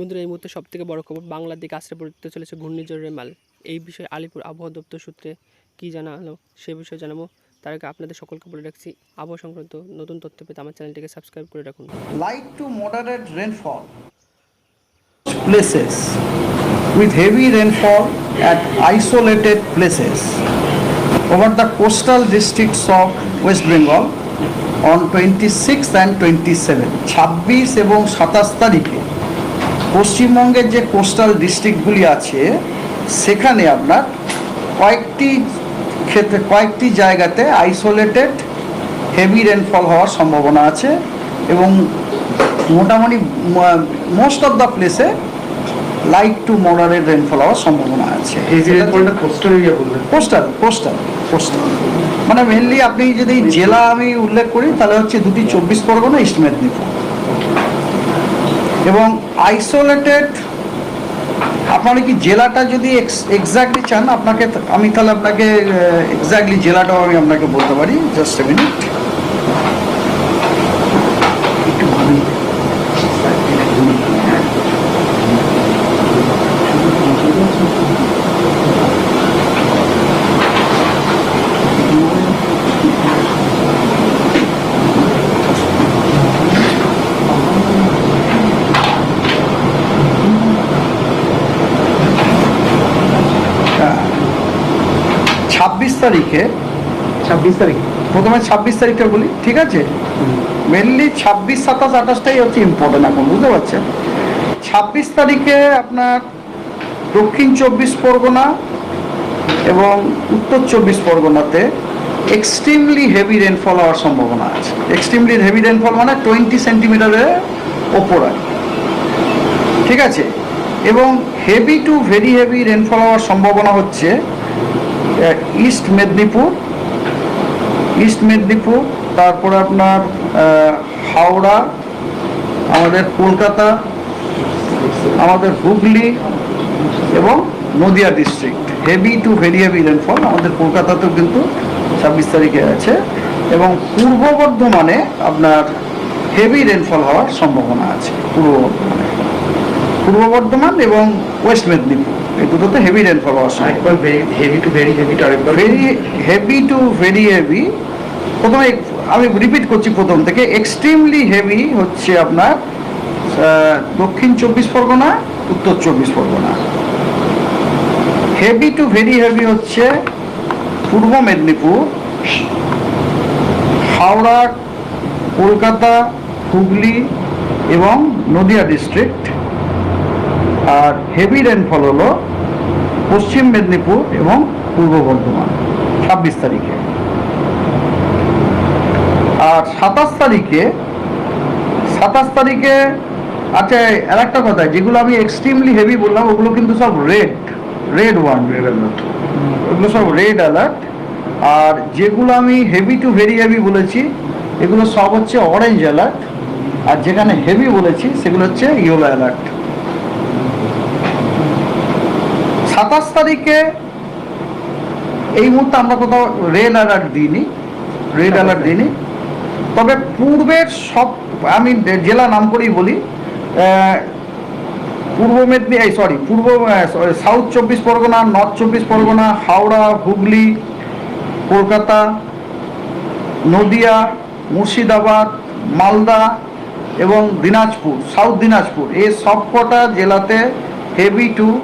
বন্ধুরা, এই মুহূর্তে সবথেকে বড় খবর, বাংলার দিকে আছড়ে পড়তে চলেছে ঘূর্ণিঝড় রেমাল। এই বিষয়ে আলিপুর আবহাওয়া দপ্তর সূত্রে কী জানালো সে বিষয়ে জানাবো। তার আগে আপনাদের সকলকে বলে রাখছি, আবহাওয়া সংক্রান্ত নতুন তথ্য পেতে আমার চ্যানেলটিকে সাবস্ক্রাইব করে রাখুন। Light to moderate rainfall places with heavy rainfall at isolated places over the coastal districts of West Bengal on 26th and 27 26 এবং 27 তারিখে পশ্চিমবঙ্গের যে কোস্টাল ডিস্ট্রিক্টগুলি আছে সেখানে আপনার কয়েকটি জায়গাতে আইসোলেটেড হেভি রেনফল হওয়ার সম্ভাবনা আছে এবং মোটামুটি মোস্ট অফ দ্য প্লেসে লাইট টু মডারেট রেনফল হওয়ার সম্ভাবনা আছে। এই যে রেনফলটা কোস্টাল এরিয়া বললেন, কোস্টাল মানে মেনলি আপনি যদি জেলা আমি উল্লেখ করি তাহলে হচ্ছে দুটি 24 পরগনা, ইস্ট মেদিনীপুর। এবং আইসোলেটেড আপনারা কি জেলাটা যদি এক্স্যাক্টলি চান আমি তাহলে আপনাকে এক্স্যাক্টলি জেলাটাও আমি আপনাকে বলতে পারি। Just a minute. প্রথমে 26 তারিখটা বলি, ঠিক আছে? মেনলি 26, 27, 28টাই হচ্ছে ইম্পর্টেন্ট এখন, বুঝতে পারছেন? 26 তারিখে আপনার দক্ষিণ 24 পরগনা এবং উত্তর 24 পরগনাতে এক্সট্রিমলি হেভি রেনফল হওয়ার সম্ভাবনা আছে। এক্সট্রিমলি হেভি রেনফল মানে 20 সেন্টিমিটারের ওপরে, ঠিক আছে? এবং heavy two very heavy rainfall হওয়ার সম্ভাবনা হচ্ছে ইস্ট মেদিনীপুর, তারপরে আপনার হাওড়া, আমাদের কলকাতা, আমাদের হুগলি এবং Nadia district. Heavy two very heavy rainfall আমাদের কলকাতাতেও কিন্তু 26 তারিখে আছে। এবং পূর্ব বর্ধমানে আপনার হেভি রেনফল হওয়ার সম্ভাবনা আছে। পূর্ব বর্ধমান এবং ওয়েস্ট মেদিনীপুর এই দুটোতে হেভি রেনফল হওয়ার সম্ভাবনা। হেভি টু ভেরি হেভি প্রথমে আমি রিপিট করছি প্রথম থেকে। এক্সট্রিমলি হেভি হচ্ছে আপনার দক্ষিণ 24 পরগনা, উত্তর 24 Pargana. Heavy two very heavy হচ্ছে পূর্ব মেদিনীপুর, হাওড়া, কলকাতা, হুগলি এবং নদিয়া ডিস্ট্রিক্ট। আর হেভি রেনফল হলো পশ্চিম মেদিনীপুর এবং পূর্ব বর্ধমান 26 তারিখে। আর 27 তারিখে আচ্ছা, আর একটা কথা, যেগুলো আমি এক্সট্রিমলি হেভি বললাম ওগুলো কিন্তু সব রেড অ্যালার্ট, ওগুলো সব রেড অ্যালার্ট। আর যেগুলো আমি হেভি টু ভেরি হেভি বলেছি এগুলো সব হচ্ছে অরেঞ্জ অ্যালার্ট। আর যেখানে হেভি বলেছি সেগুলো হচ্ছে ইয়েলো অ্যালার্ট। 27 তারিখে এই মুহূর্তে আমরা কোথাও রেড অ্যালার্ট দিইনি, তবে পূর্বের সব আমি জেলা নাম করেই বলি। সাউথ 24 পরগনা, নর্থ 24 পরগনা, হাওড়া, হুগলি, কলকাতা, নদিয়া, মুর্শিদাবাদ, মালদা এবং দিনাজপুর, সাউথ দিনাজপুর, এই সবকটা জেলাতে হেভি টু